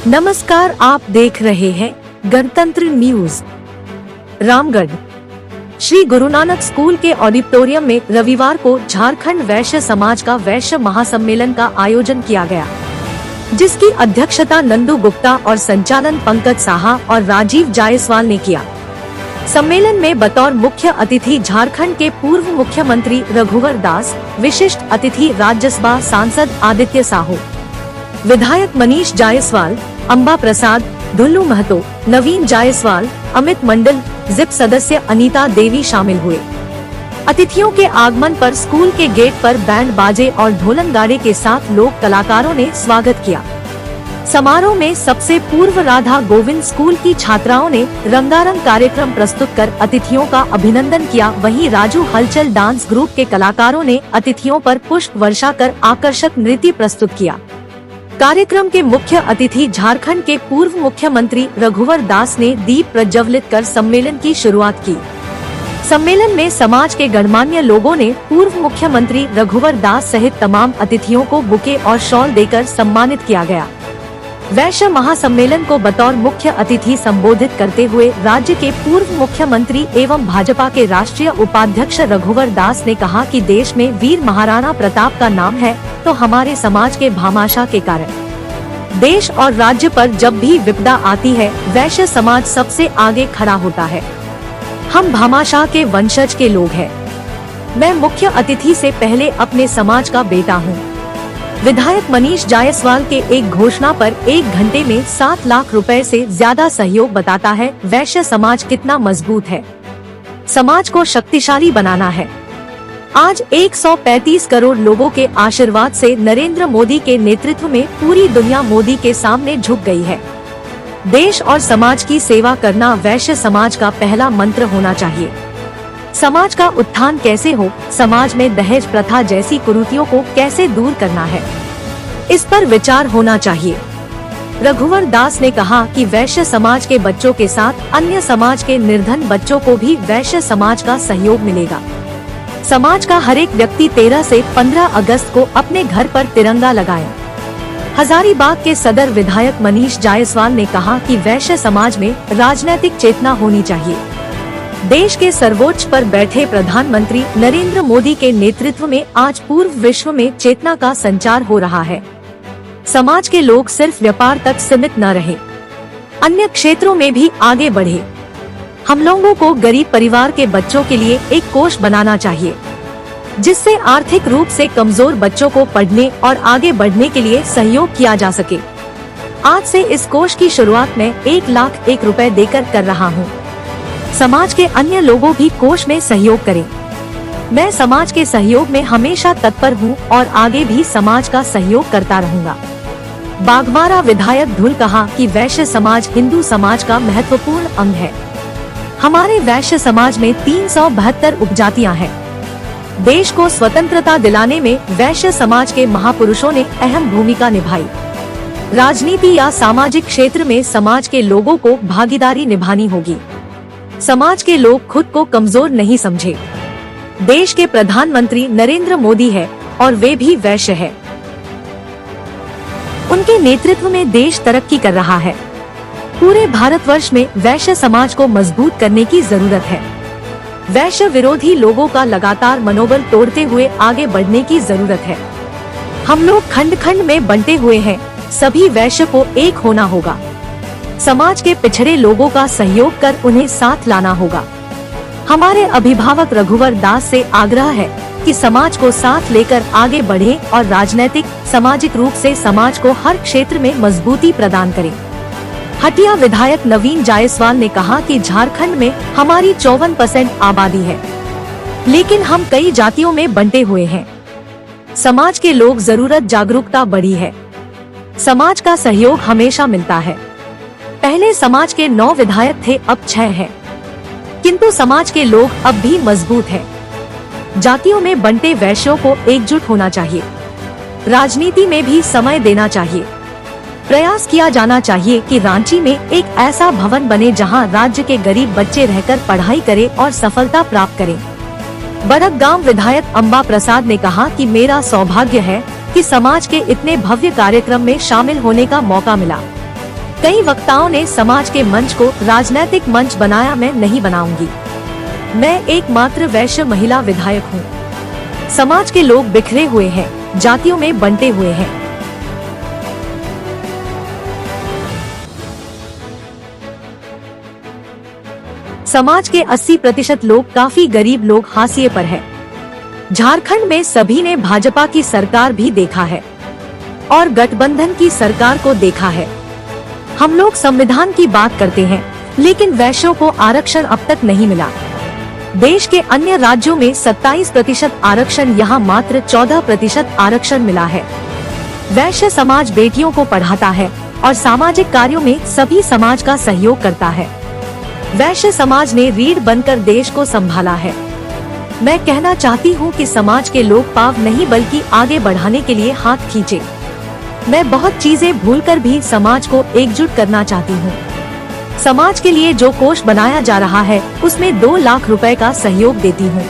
नमस्कार, आप देख रहे हैं गणतंत्र न्यूज। रामगढ़ श्री गुरु नानक स्कूल के ऑडिटोरियम में रविवार को झारखंड वैश्य समाज का वैश्य महासम्मेलन का आयोजन किया गया, जिसकी अध्यक्षता नंदू गुप्ता और संचालन पंकज साहा और राजीव जायसवाल ने किया। सम्मेलन में बतौर मुख्य अतिथि झारखंड के पूर्व मुख्यमंत्री रघुवर दास, विशिष्ट अतिथि राज्यसभा सांसद आदित्य साहू, विधायक मनीष जायसवाल, अंबा प्रसाद, दुल्लू महतो, नवीन जायसवाल, अमित मंडल, जिप सदस्य अनीता देवी शामिल हुए। अतिथियों के आगमन पर स्कूल के गेट पर बैंड बाजे और ढोलन गाड़े के साथ लोक कलाकारों ने स्वागत किया। समारोह में सबसे पूर्व राधा गोविंद स्कूल की छात्राओं ने रंगारंग कार्यक्रम प्रस्तुत कर अतिथियों का अभिनंदन किया। वहीं राजू हलचल डांस ग्रुप के कलाकारों ने अतिथियों पर पुष्प वर्षा कर आकर्षक नृत्य प्रस्तुत किया। कार्यक्रम के मुख्य अतिथि झारखंड के पूर्व मुख्यमंत्री रघुवर दास ने दीप प्रज्वलित कर सम्मेलन की शुरुआत की। सम्मेलन में समाज के गणमान्य लोगों ने पूर्व मुख्यमंत्री रघुवर दास सहित तमाम अतिथियों को बुके और शॉल देकर सम्मानित किया गया। वैश्य महासम्मेलन को बतौर मुख्य अतिथि संबोधित करते हुए राज्य के पूर्व मुख्यमंत्री एवं भाजपा के राष्ट्रीय उपाध्यक्ष रघुवर दास ने कहा कि देश में वीर महाराणा प्रताप का नाम है, तो हमारे समाज के भामाशाह के कारण देश और राज्य पर जब भी विपदा आती है, वैश्य समाज सबसे आगे खड़ा होता है। हम भामाशाह के वंशज के लोग हैं। मैं मुख्य अतिथि से पहले अपने समाज का बेटा हूँ। विधायक मनीष जायसवाल के एक घोषणा पर 1 घंटे में 7 लाख रुपए से ज्यादा सहयोग बताता है वैश्य समाज कितना मजबूत है। समाज को शक्तिशाली बनाना है। आज 135 करोड़ लोगों के आशीर्वाद से नरेंद्र मोदी के नेतृत्व में पूरी दुनिया मोदी के सामने झुक गई है। देश और समाज की सेवा करना वैश्य समाज का पहला मंत्र होना चाहिए। समाज का उत्थान कैसे हो, समाज में दहेज प्रथा जैसी कुरीतियों को कैसे दूर करना है, इस पर विचार होना चाहिए। रघुवर दास ने कहा कि वैश्य समाज के बच्चों के साथ अन्य समाज के निर्धन बच्चों को भी वैश्य समाज का सहयोग मिलेगा। समाज का हर एक व्यक्ति 13 से 15 अगस्त को अपने घर पर तिरंगा लगाए। हजारीबाग के सदर विधायक मनीष जायसवाल ने कहा कि वैश्य समाज में राजनीतिक चेतना होनी चाहिए। देश के सर्वोच्च पर बैठे प्रधानमंत्री नरेंद्र मोदी के नेतृत्व में आज पूर्व विश्व में चेतना का संचार हो रहा है। समाज के लोग सिर्फ व्यापार तक सीमित न रहे, अन्य क्षेत्रों में भी आगे बढ़े। हम लोगों को गरीब परिवार के बच्चों के लिए एक कोष बनाना चाहिए, जिससे आर्थिक रूप से कमजोर बच्चों को पढ़ने और आगे बढ़ने के लिए सहयोग किया जा सके। आज से इस कोष की शुरुआत मैं 1 लाख 1 रुपए देकर कर रहा हूँ। समाज के अन्य लोगों भी कोष में सहयोग करें। मैं समाज के सहयोग में हमेशा तत्पर हूँ और आगे भी समाज का सहयोग करता रहूँगा। बागमारा विधायक धुल कहा कि वैश्य समाज हिंदू समाज का महत्वपूर्ण अंग है। हमारे वैश्य समाज में 372 उपजातियां हैं। देश को स्वतंत्रता दिलाने में वैश्य समाज के महापुरुषों ने अहम भूमिका निभाई। राजनीति या सामाजिक क्षेत्र में समाज के लोगों को भागीदारी निभानी होगी। समाज के लोग खुद को कमजोर नहीं समझे। देश के प्रधानमंत्री नरेंद्र मोदी है और वे भी वैश्य है। उनके नेतृत्व में देश तरक्की कर रहा है। पूरे भारतवर्ष में वैश्य समाज को मजबूत करने की जरूरत है। वैश्य विरोधी लोगों का लगातार मनोबल तोड़ते हुए आगे बढ़ने की जरूरत है। हम लोग खंड खंड में बंटे हुए हैं, सभी वैश्य को एक होना होगा। समाज के पिछड़े लोगों का सहयोग कर उन्हें साथ लाना होगा। हमारे अभिभावक रघुवर दास से आग्रह है कि समाज को साथ लेकर आगे बढ़े और राजनीतिक, सामाजिक रूप से समाज को हर क्षेत्र में मजबूती प्रदान करें। हटिया विधायक नवीन जायसवाल ने कहा कि झारखंड में हमारी 54% आबादी है, लेकिन हम कई जातियों में बंटे हुए हैं। समाज के लोग जरूरत जागरूकता बढ़ी है। समाज का सहयोग हमेशा मिलता है। पहले समाज के 9 विधायक थे, अब 6 हैं, किंतु समाज के लोग अब भी मजबूत हैं। जातियों में बंटे वैश्यों को एकजुट होना चाहिए। राजनीति में भी समय देना चाहिए। प्रयास किया जाना चाहिए कि रांची में एक ऐसा भवन बने जहां राज्य के गरीब बच्चे रहकर पढ़ाई करें और सफलता प्राप्त करें। बड़कगांव विधायक अंबा प्रसाद ने कहा कि मेरा सौभाग्य है कि समाज के इतने भव्य कार्यक्रम में शामिल होने का मौका मिला। कई वक्ताओं ने समाज के मंच को राजनीतिक मंच बनाया, मैं नहीं बनाऊंगी। मैं एकमात्र वैश्य महिला विधायक हूँ। समाज के लोग बिखरे हुए हैं, जातियों में बंटे हुए हैं। समाज के 80% लोग काफी गरीब लोग हाशिए पर है। झारखंड में सभी ने भाजपा की सरकार भी देखा है और गठबंधन की सरकार को देखा है। हम लोग संविधान की बात करते हैं, लेकिन वैश्यों को आरक्षण अब तक नहीं मिला। देश के अन्य राज्यों में 27% आरक्षण, यहाँ मात्र 14% आरक्षण मिला है। वैश्य समाज बेटियों को पढ़ाता है और सामाजिक कार्यों में सभी समाज का सहयोग करता है। वैश्य समाज ने रीढ़ बनकर देश को संभाला है। मैं कहना चाहती हूँ कि समाज के लोग पाव नहीं बल्कि आगे बढ़ाने के लिए हाथ खींचे। मैं बहुत चीजें भूलकर भी समाज को एकजुट करना चाहती हूँ। समाज के लिए जो कोष बनाया जा रहा है उसमें 2 लाख रुपए का सहयोग देती हूँ।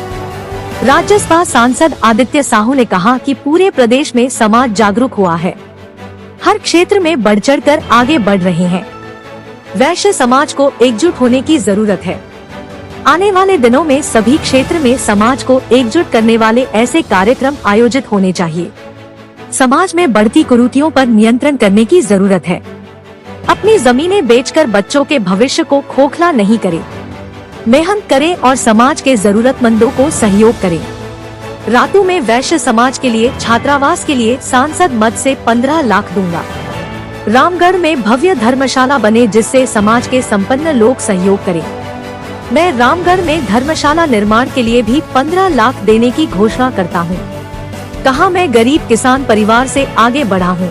राज्यसभा सांसद आदित्य साहू ने कहा कि पूरे प्रदेश में समाज जागरूक हुआ है, हर क्षेत्र में बढ़ चढ़कर आगे बढ़ रहे हैं। वैश्य समाज को एकजुट होने की जरूरत है। आने वाले दिनों में सभी क्षेत्र में समाज को एकजुट करने वाले ऐसे कार्यक्रम आयोजित होने चाहिए। समाज में बढ़ती कुरीतियों पर नियंत्रण करने की जरूरत है। अपनी जमीनें बेचकर बच्चों के भविष्य को खोखला नहीं करें। मेहनत करें और समाज के जरूरतमंदों को सहयोग करें। रातू में वैश्य समाज के लिए छात्रावास के लिए सांसद मद से 15 लाख दूंगा। रामगढ़ में भव्य धर्मशाला बने जिससे समाज के संपन्न लोग सहयोग करें। मैं रामगढ़ में धर्मशाला निर्माण के लिए भी 15 लाख देने की घोषणा करता हूँ। कहा मैं गरीब किसान परिवार से आगे बढ़ा हूँ।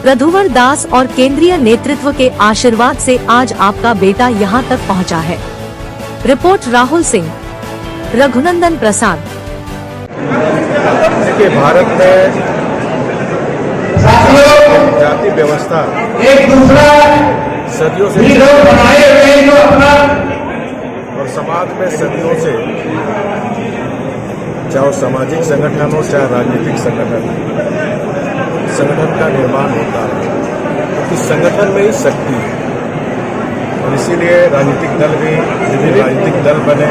रघुवर दास और केंद्रीय नेतृत्व के आशीर्वाद से आज आपका बेटा यहाँ तक पहुँचा है। रिपोर्ट राहुल सिंह, रघुनंदन प्रसाद। देखिए, भारत में जाति व्यवस्था एक दूसरा सदियों से बनाए हुए जो अपना और समाज में सदियों से, चाहे सामाजिक संगठन हो चाहे राजनीतिक संगठन का निर्माण होता है, क्योंकि संगठन में ही शक्ति है। और इसीलिए राजनीतिक दल भी विभिन्न राजनीतिक दल बने,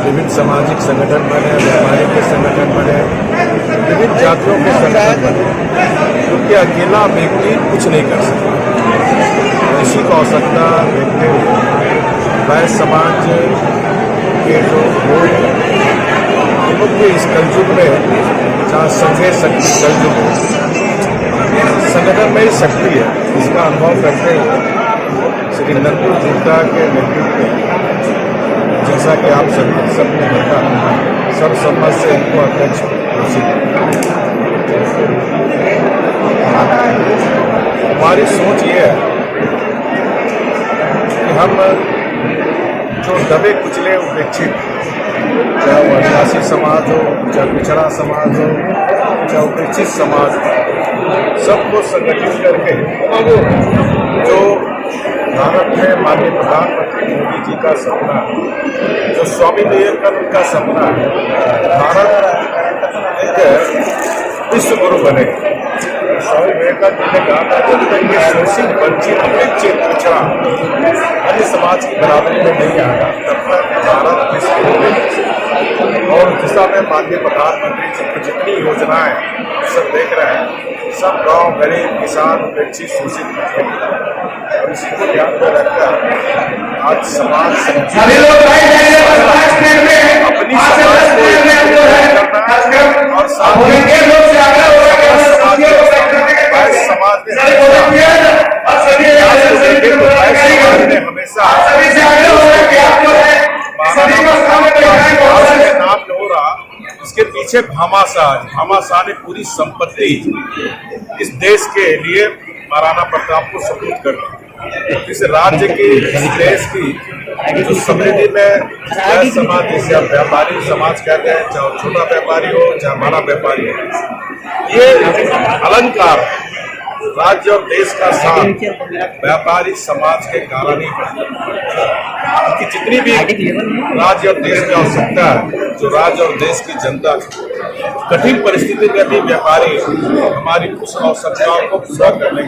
विभिन्न सामाजिक संगठन बने, व्यापारिक के संगठन बने, विभिन्न जातियों के संगठन बने, क्योंकि अकेला व्यक्ति कुछ नहीं कर सकता। इसी को आवश्यकता देखते हुए वैश्य समाज के जो लोग के इस कलयुग में, जहाँ संघे शक्ति कलयुग संगठन में ही शक्ति है, इसका अनुभव करते हुए श्री नंदू गुप्ता के नेतृत्व में, जैसा कि आप सबने देखा, सर्वसम्मत से इनको अध्यक्ष घोषित। हमारी सोच ये है कि हम जो दबे कुचले उपेक्षित, चाहे वो आदिवासी समाज हो, चाहे पिछड़ा समाज हो, चाहे उपेक्षित समाज हो, सबको संगठित करके जो भारत में माननीय प्रधानमंत्री मोदी जी का सपना, जो स्वामी विवेकानंद का सपना है, भारत एक विश्व गुरु बने। स्वामी विवेकानंद जी ने कहा था, जब तक ये शोषित, वंचित, उपेक्षित, पिछड़ा अन्य समाज की बराबरी में नहीं आएगा, तब तक भारत विश्व गुरु बने। और दिशा में माननीय प्रधानमंत्री जी की जितनी योजनाएं सब देख रहे हैं, सब गांव, गरीब, किसान, उपेक्षित, शोषित और इसी को ध्यान में रखकर आज समाज अपनी और समाज ने हमेशा नाम हो रहा, इसके पीछे भामाशाह ने पूरी संपत्ति इस देश के लिए महाराणा प्रताप को सपूत कर दी। इस राज्य की, इस देश की जो समृद्धि में समाज, जैसे आप व्यापारी समाज कहते हैं, चाहे छोटा व्यापारी हो चाहे बड़ा व्यापारी हो, ये अलंकार राज्य और देश का साथ व्यापारी समाज के कारण ही क्योंकि जितनी भी राज्य और देश की आवश्यकता है, जो राज्य और देश की जनता कठिन परिस्थिति में भी व्यापारी हमारी कुछ आवश्यकताओं को पूरा करने